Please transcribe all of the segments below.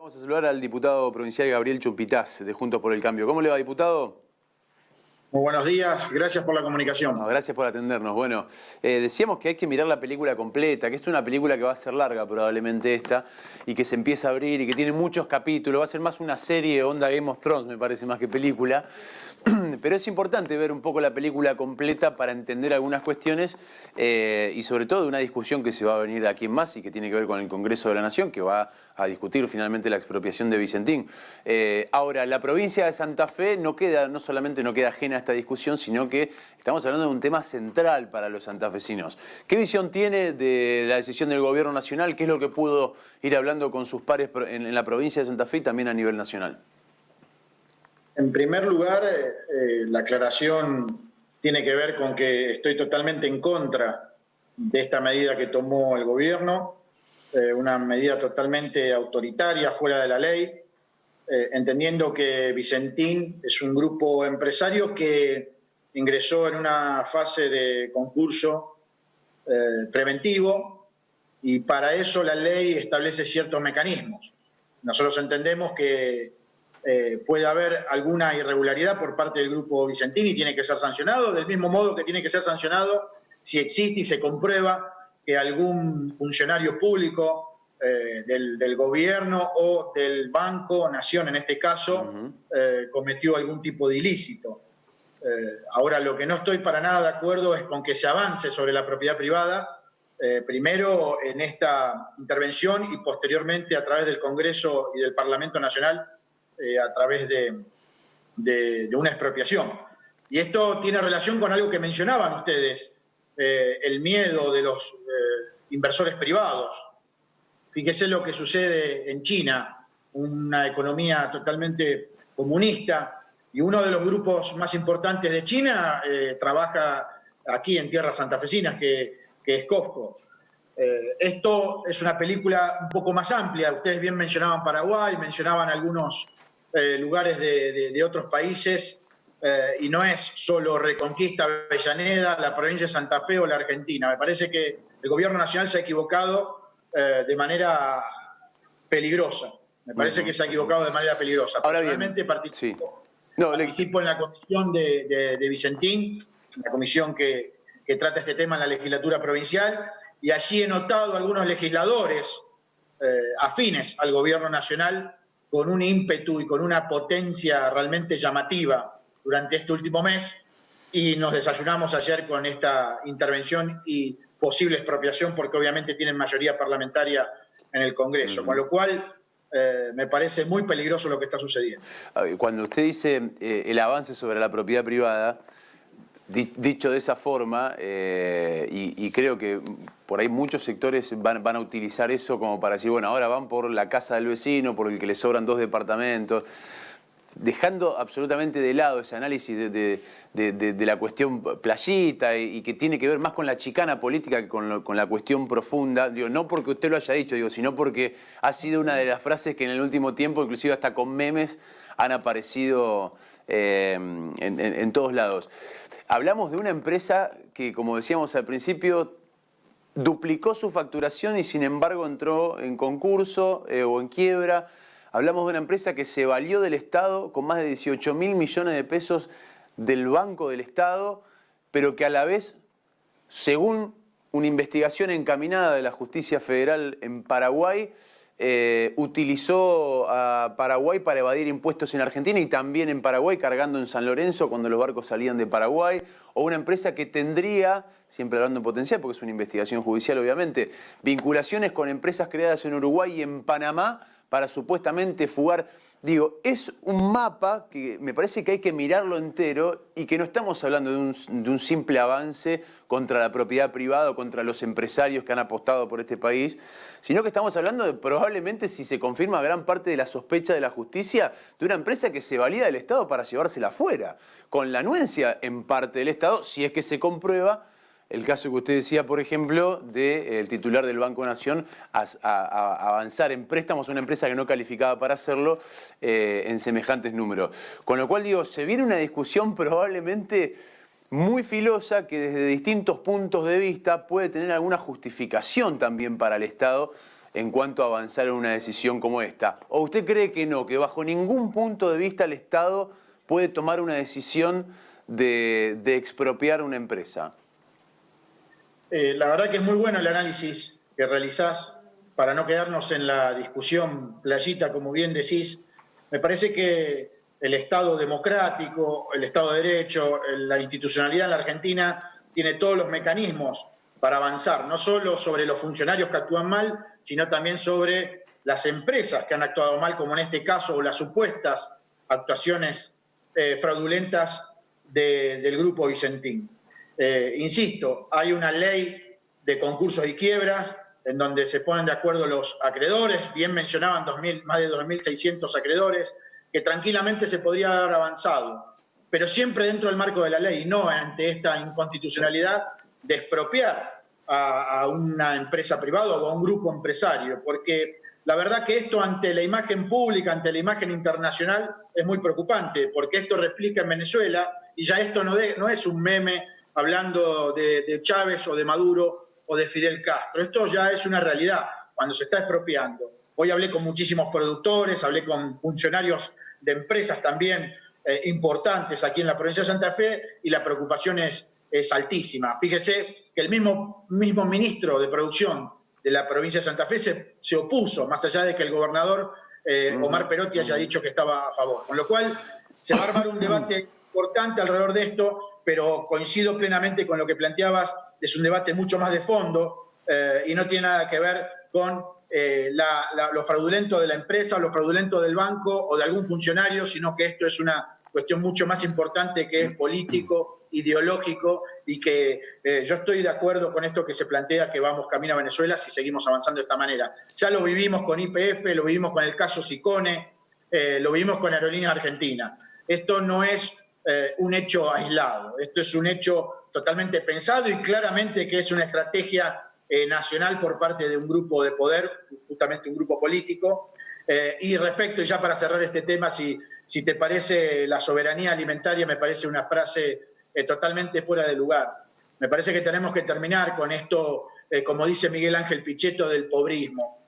Vamos a saludar al diputado provincial Gabriel Chumpitaz, de Juntos por el Cambio. ¿Cómo le va, diputado? Muy buenos días, gracias por la comunicación. No, gracias por atendernos. Bueno, decíamos que hay que mirar la película completa, que es una película que va a ser larga probablemente esta, y que se empieza a abrir y que tiene muchos capítulos. Va a ser más una serie onda Game of Thrones, me parece, más que película. Pero es importante ver un poco la película completa para entender algunas cuestiones y sobre todo de una discusión que se va a venir de aquí en más y que tiene que ver con el Congreso de la Nación, que va a discutir finalmente la expropiación de Vicentín. Ahora, la provincia de Santa Fe no solamente no queda ajena a esta discusión, sino que estamos hablando de un tema central para los santafesinos. ¿Qué visión tiene de la decisión del gobierno nacional? ¿Qué es lo que pudo ir hablando con sus pares en la provincia de Santa Fe y también a nivel nacional? En primer lugar, la aclaración tiene que ver con que estoy totalmente en contra de esta medida que tomó el gobierno, una medida totalmente autoritaria, fuera de la ley, entendiendo que Vicentín es un grupo empresario que ingresó en una fase de concurso preventivo y para eso la ley establece ciertos mecanismos. Nosotros entendemos que puede haber alguna irregularidad por parte del grupo Vicentín y tiene que ser sancionado, del mismo modo que tiene que ser sancionado si existe y se comprueba que algún funcionario público del gobierno o del Banco Nación, en este caso, cometió algún tipo de ilícito. Ahora, lo que no estoy para nada de acuerdo es con que se avance sobre la propiedad privada, primero en esta intervención y posteriormente a través del Congreso y del Parlamento Nacional, a través de una expropiación. Y esto tiene relación con algo que mencionaban ustedes, el miedo de los inversores privados. Fíjese lo que sucede en China, una economía totalmente comunista, y uno de los grupos más importantes de China trabaja aquí en tierras santafesinas, que es COFCO. Esto es una película un poco más amplia. Ustedes bien mencionaban Paraguay, mencionaban algunos lugares de otros países, y no es solo Reconquista, Avellaneda, la provincia de Santa Fe o la Argentina. Me parece que el gobierno nacional se ha equivocado de manera peligrosa. Me parece que se ha equivocado de manera peligrosa. Ahora personalmente bien, participo sí. en la comisión de Vicentín, la comisión que trata este tema en la legislatura provincial, y allí he notado algunos legisladores afines al gobierno nacional con un ímpetu y con una potencia realmente llamativa durante este último mes, y nos desayunamos ayer con esta intervención y posible expropiación, porque obviamente tienen mayoría parlamentaria en el Congreso, con lo cual me parece muy peligroso lo que está sucediendo. Cuando usted dice el avance sobre la propiedad privada, dicho de esa forma, y creo que por ahí muchos sectores van a utilizar eso como para decir, bueno, ahora van por la casa del vecino, por el que le sobran 2 departamentos, dejando absolutamente de lado ese análisis de la cuestión playita y que tiene que ver más con la chicana política que con la cuestión profunda. Digo, no porque usted lo haya dicho, sino porque ha sido una de las frases que en el último tiempo, inclusive hasta con memes, han aparecido en todos lados. Hablamos de una empresa que, como decíamos al principio, duplicó su facturación y sin embargo entró en concurso o en quiebra. Hablamos de una empresa que se valió del Estado con más de 18.000 millones de pesos del Banco del Estado, pero que a la vez, según una investigación encaminada de la Justicia Federal en Paraguay, utilizó a Paraguay para evadir impuestos en Argentina y también en Paraguay, cargando en San Lorenzo cuando los barcos salían de Paraguay, o una empresa que tendría, siempre hablando en potencial porque es una investigación judicial obviamente, vinculaciones con empresas creadas en Uruguay y en Panamá para supuestamente fugar. Digo, es un mapa que me parece que hay que mirarlo entero y que no estamos hablando de un simple avance contra la propiedad privada o contra los empresarios que han apostado por este país, sino que estamos hablando de probablemente, si se confirma gran parte de la sospecha de la justicia, de una empresa que se valía del Estado para llevársela afuera, con la anuencia en parte del Estado, si es que se comprueba el caso que usted decía, por ejemplo, del titular del Banco Nación a avanzar en préstamos a una empresa que no calificaba para hacerlo en semejantes números. Con lo cual, digo, se viene una discusión probablemente muy filosa que desde distintos puntos de vista puede tener alguna justificación también para el Estado en cuanto a avanzar en una decisión como esta? ¿O usted cree que no, que bajo ningún punto de vista el Estado puede tomar una decisión de expropiar una empresa? La verdad que es muy bueno el análisis que realizás para no quedarnos en la discusión playita, como bien decís. Me parece que el Estado democrático, el Estado de Derecho, la institucionalidad en la Argentina tiene todos los mecanismos para avanzar, no solo sobre los funcionarios que actúan mal, sino también sobre las empresas que han actuado mal, como en este caso, o las supuestas actuaciones fraudulentas del Grupo Vicentín. Insisto, hay una ley de concursos y quiebras en donde se ponen de acuerdo los acreedores, bien mencionaban más de 2.600 acreedores, que tranquilamente se podría haber avanzado, pero siempre dentro del marco de la ley, no ante esta inconstitucionalidad de expropiar a una empresa privada o a un grupo empresario, porque la verdad que esto ante la imagen pública, ante la imagen internacional, es muy preocupante, porque esto replica en Venezuela y ya esto no es un meme hablando de Chávez o de Maduro o de Fidel Castro. Esto ya es una realidad cuando se está expropiando. Hoy hablé con muchísimos productores, hablé con funcionarios de empresas también importantes aquí en la provincia de Santa Fe y la preocupación es altísima. Fíjese que el mismo ministro de Producción de la provincia de Santa Fe se opuso, más allá de que el gobernador Omar Perotti haya dicho que estaba a favor. Con lo cual se va a armar un debate importante alrededor de esto, pero coincido plenamente con lo que planteabas, es un debate mucho más de fondo y no tiene nada que ver con lo fraudulento de la empresa, lo fraudulento del banco o de algún funcionario, sino que esto es una cuestión mucho más importante que es político, ideológico y que yo estoy de acuerdo con esto que se plantea que vamos camino a Venezuela si seguimos avanzando de esta manera. Ya lo vivimos con YPF, lo vivimos con el caso Sicone, lo vivimos con Aerolíneas Argentinas. Esto no es un hecho aislado, esto es un hecho totalmente pensado y claramente que es una estrategia nacional por parte de un grupo de poder, justamente un grupo político. Y respecto, y ya para cerrar este tema, si te parece la soberanía alimentaria, me parece una frase totalmente fuera de lugar. Me parece que tenemos que terminar con esto, como dice Miguel Ángel Pichetto, del pobrismo.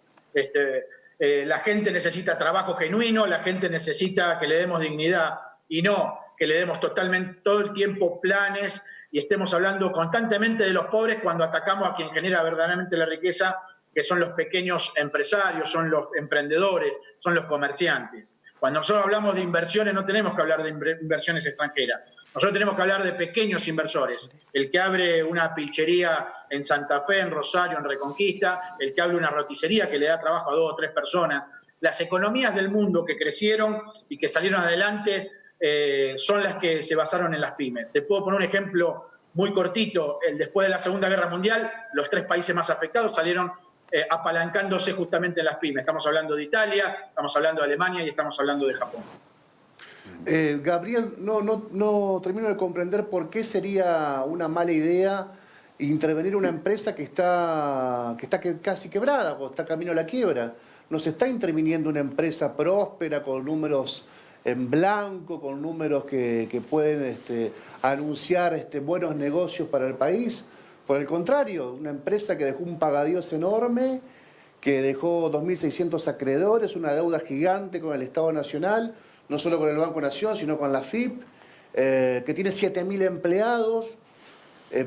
La gente necesita trabajo genuino, la gente necesita que le demos dignidad y no que le demos totalmente todo el tiempo planes y estemos hablando constantemente de los pobres cuando atacamos a quien genera verdaderamente la riqueza, que son los pequeños empresarios, son los emprendedores, son los comerciantes. Cuando nosotros hablamos de inversiones no tenemos que hablar de inversiones extranjeras, nosotros tenemos que hablar de pequeños inversores, el que abre una pilchería en Santa Fe, en Rosario, en Reconquista, el que abre una roticería que le da trabajo a 2 o 3 personas. Las economías del mundo que crecieron y que salieron adelante son las que se basaron en las pymes. Te puedo poner un ejemplo muy cortito. Después de la Segunda Guerra Mundial, los 3 países más afectados salieron apalancándose justamente en las pymes. Estamos hablando de Italia, estamos hablando de Alemania y estamos hablando de Japón. Gabriel, no termino de comprender por qué sería una mala idea intervenir una empresa que está casi quebrada o está camino a la quiebra. Nos está interviniendo una empresa próspera con números en blanco, con números que pueden anunciar buenos negocios para el país. Por el contrario, una empresa que dejó un pagadiós enorme, que dejó 2.600 acreedores, una deuda gigante con el Estado Nacional, no solo con el Banco Nación, sino con la FIP, que tiene 7.000 empleados.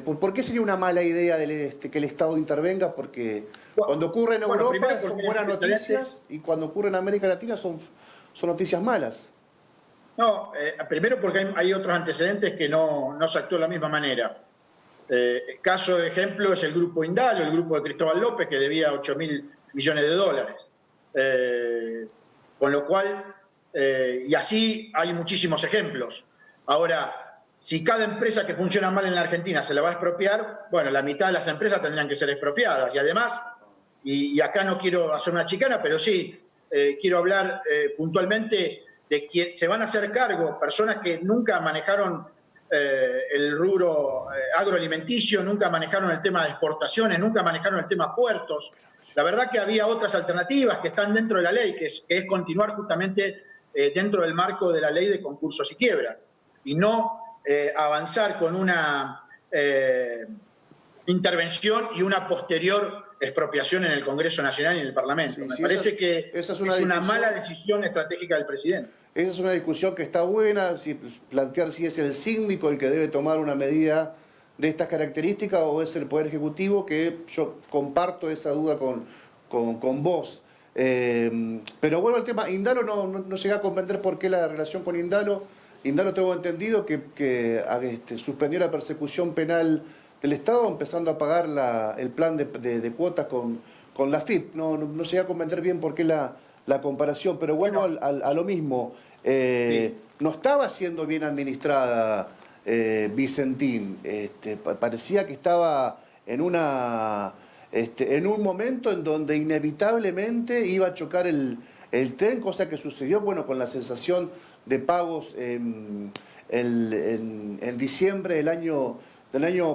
¿Por qué sería una mala idea que el Estado intervenga? Porque cuando ocurre en Europa son buenas noticias y cuando ocurre en América Latina son noticias malas. No, primero porque hay otros antecedentes que no se actuó de la misma manera. El caso de ejemplo es el grupo Indalo, el grupo de Cristóbal López, que debía $8.000 millones. Con lo cual, y así hay muchísimos ejemplos. Ahora, si cada empresa que funciona mal en la Argentina se la va a expropiar, bueno, la mitad de las empresas tendrían que ser expropiadas. Y además, y acá no quiero hacer una chicana, pero sí quiero hablar puntualmente de que se van a hacer cargo personas que nunca manejaron el rubro agroalimenticio, nunca manejaron el tema de exportaciones, nunca manejaron el tema puertos. La verdad que había otras alternativas que están dentro de la ley, que es continuar justamente dentro del marco de la ley de concursos y quiebras, y no avanzar con una intervención y una posterior expropiación en el Congreso Nacional y en el Parlamento. Sí, Me sí, parece que esa es una mala decisión estratégica del presidente. Esa es una discusión que está buena, plantear si es el síndico el que debe tomar una medida de estas características o es el Poder Ejecutivo, que yo comparto esa duda con vos. Pero bueno, el tema, Indalo no llega a comprender por qué la relación con Indalo. Indalo tengo entendido que suspendió la persecución penal del Estado, empezando a pagar el plan de cuotas con la FIP. No llegué a comprender bien por qué la comparación, pero vuelvo a lo mismo. Sí. No estaba siendo bien administrada Vicentín. Parecía que estaba en un momento en donde inevitablemente iba a chocar el tren, cosa que sucedió, bueno, con la cesación de pagos en diciembre del año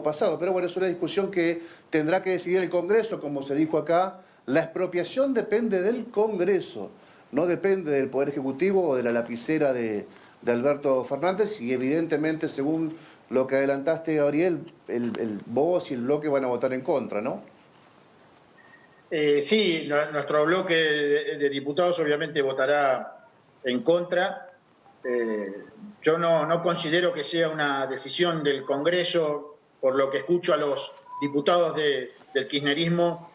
pasado. Pero bueno, es una discusión que tendrá que decidir el Congreso, como se dijo acá. La expropiación depende del Congreso, no depende del Poder Ejecutivo o de la lapicera de Alberto Fernández, y evidentemente, según lo que adelantaste, Gabriel, vos y el bloque van a votar en contra, ¿no? Sí, nuestro bloque de diputados obviamente votará en contra. Yo no considero que sea una decisión del Congreso, por lo que escucho a los diputados del kirchnerismo,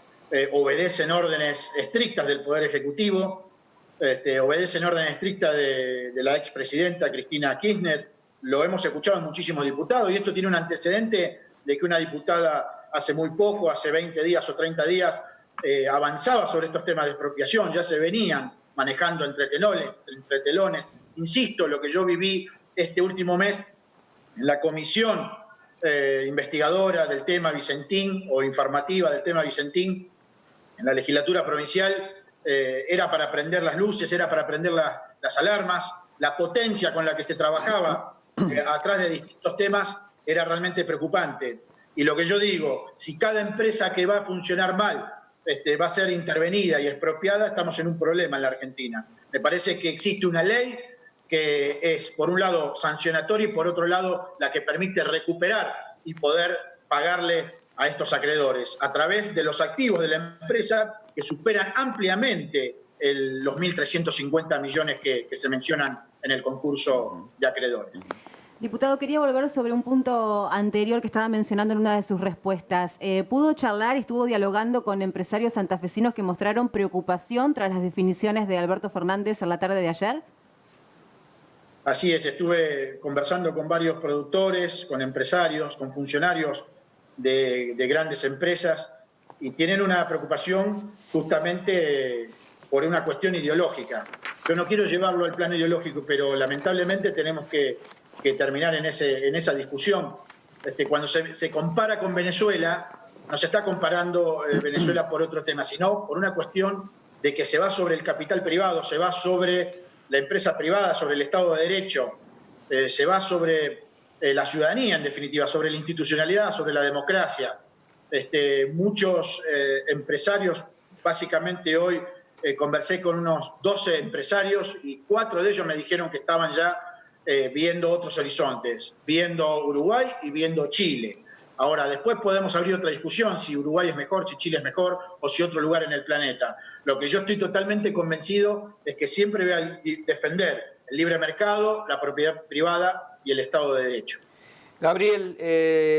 obedecen órdenes estrictas del Poder Ejecutivo, obedecen órdenes estrictas de la expresidenta Cristina Kirchner. Lo hemos escuchado en muchísimos diputados, y esto tiene un antecedente de que una diputada hace muy poco, hace 20 días o 30 días, avanzaba sobre estos temas de expropiación, ya se venían manejando entre telones. Insisto, lo que yo viví este último mes en la comisión investigadora del tema Vicentín, o informativa del tema Vicentín, en la legislatura provincial, era para prender las luces, era para prender las alarmas. La potencia con la que se trabajaba atrás de distintos temas era realmente preocupante. Y lo que yo digo, si cada empresa que va a funcionar mal va a ser intervenida y expropiada, estamos en un problema en la Argentina. Me parece que existe una ley que es, por un lado, sancionatoria, y por otro lado, la que permite recuperar y poder pagarle a estos acreedores a través de los activos de la empresa, que superan ampliamente los 1.350 millones que se mencionan en el concurso de acreedores. Diputado, quería volver sobre un punto anterior que estaba mencionando en una de sus respuestas. ¿Pudo charlar y estuvo dialogando con empresarios santafesinos que mostraron preocupación tras las definiciones de Alberto Fernández en la tarde de ayer? Así es, estuve conversando con varios productores, con empresarios, con funcionarios de grandes empresas, y tienen una preocupación justamente por una cuestión ideológica. Yo no quiero llevarlo al plano ideológico, pero lamentablemente tenemos que terminar en esa discusión. Cuando se compara con Venezuela, no se está comparando Venezuela por otro tema, sino por una cuestión de que se va sobre el capital privado, se va sobre la empresa privada, sobre el Estado de Derecho, se va sobre la ciudadanía, en definitiva, sobre la institucionalidad, sobre la democracia. Muchos empresarios, básicamente hoy conversé con unos 12 empresarios, y 4 de ellos me dijeron que estaban ya viendo otros horizontes, viendo Uruguay y viendo Chile. Ahora, después podemos abrir otra discusión, si Uruguay es mejor, si Chile es mejor, o si otro lugar en el planeta. Lo que yo estoy totalmente convencido es que siempre voy a defender el libre mercado, la propiedad privada y el Estado de Derecho. Gabriel,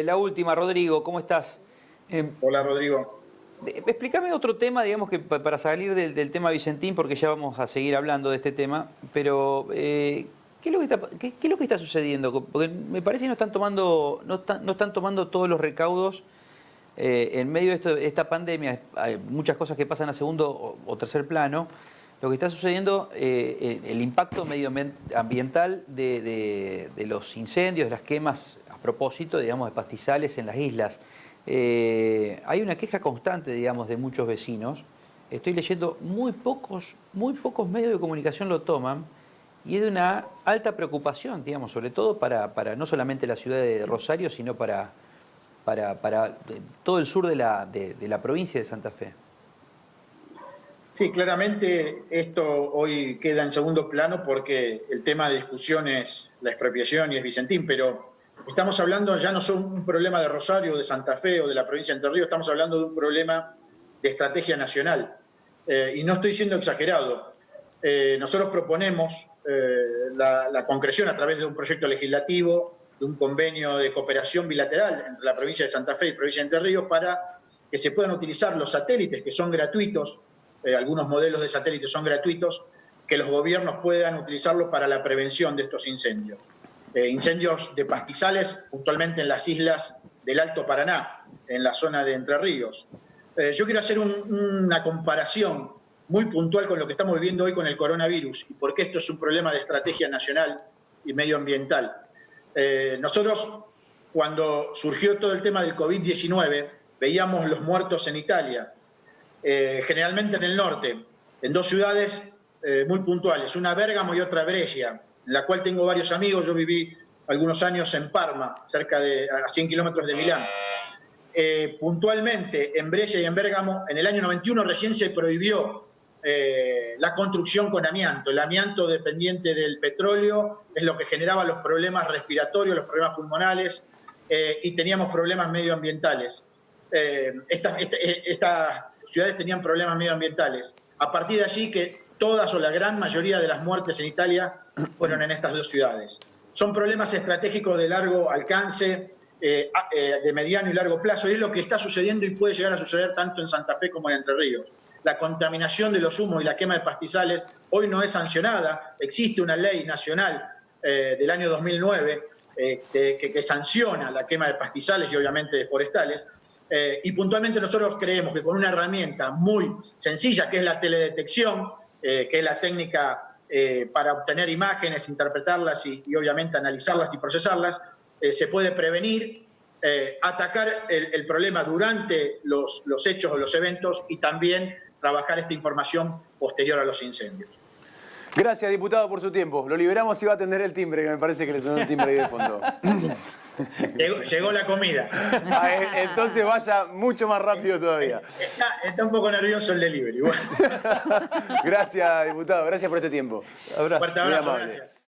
la última, Rodrigo, ¿cómo estás? Hola, Rodrigo. Explícame otro tema, digamos, que para salir del tema Vicentín, porque ya vamos a seguir hablando de este tema, pero ¿qué es lo que está sucediendo? Porque me parece que no están tomando todos los recaudos en medio de esta pandemia. Hay muchas cosas que pasan a segundo o tercer plano. Lo que está sucediendo, el impacto medioambiental de los incendios, de las quemas, a propósito, digamos, de pastizales en las islas. Hay una queja constante, digamos, de muchos vecinos. Estoy leyendo, muy pocos medios de comunicación lo toman, y es de una alta preocupación, digamos, sobre todo para no solamente la ciudad de Rosario, sino para todo el sur de la provincia de Santa Fe. Sí, claramente esto hoy queda en segundo plano porque el tema de discusión es la expropiación y es Vicentín, pero estamos hablando ya no son un problema de Rosario, de Santa Fe o de la provincia de Entre Ríos, estamos hablando de un problema de estrategia nacional. Y no estoy siendo exagerado. Nosotros proponemos la concreción a través de un proyecto legislativo, de un convenio de cooperación bilateral entre la provincia de Santa Fe y la provincia de Entre Ríos para que se puedan utilizar los satélites, que son gratuitos, algunos modelos de satélites son gratuitos, que los gobiernos puedan utilizarlos para la prevención de estos incendios. Incendios de pastizales, puntualmente en las islas del Alto Paraná, en la zona de Entre Ríos. Yo quiero hacer una comparación muy puntual con lo que estamos viviendo hoy con el coronavirus y por qué esto es un problema de estrategia nacional y medioambiental. Nosotros, cuando surgió todo el tema del COVID-19, veíamos los muertos en Italia, generalmente en el norte, en dos ciudades muy puntuales, una Bérgamo y otra Brescia, en la cual tengo varios amigos. Yo viví algunos años en Parma, a 100 kilómetros de Milán. Puntualmente, en Brescia y en Bérgamo, en el año 91 recién se prohibió la construcción con amianto. El amianto dependiente del petróleo es lo que generaba los problemas respiratorios, los problemas pulmonales, y teníamos problemas medioambientales. Estas ciudades tenían problemas medioambientales. A partir de allí que todas o la gran mayoría de las muertes en Italia fueron en estas dos ciudades. Son problemas estratégicos de largo alcance, de mediano y largo plazo, y es lo que está sucediendo y puede llegar a suceder tanto en Santa Fe como en Entre Ríos. La contaminación de los humos y la quema de pastizales hoy no es sancionada. Existe una ley nacional del año 2009 que sanciona la quema de pastizales y obviamente de forestales. Y puntualmente nosotros creemos que con una herramienta muy sencilla, que es la teledetección, que es la técnica para obtener imágenes, interpretarlas y obviamente analizarlas y procesarlas, se puede prevenir, atacar el problema durante los hechos o los eventos y también trabajar esta información posterior a los incendios. Gracias, diputado, por su tiempo. Lo liberamos y va a atender el timbre, que me parece que le sonó el timbre ahí de fondo. Llegó la comida. Entonces vaya mucho más rápido todavía. Está un poco nervioso el delivery. Bueno. Gracias, diputado. Gracias por este tiempo. Fuerte abrazo, Muy amable. gracias.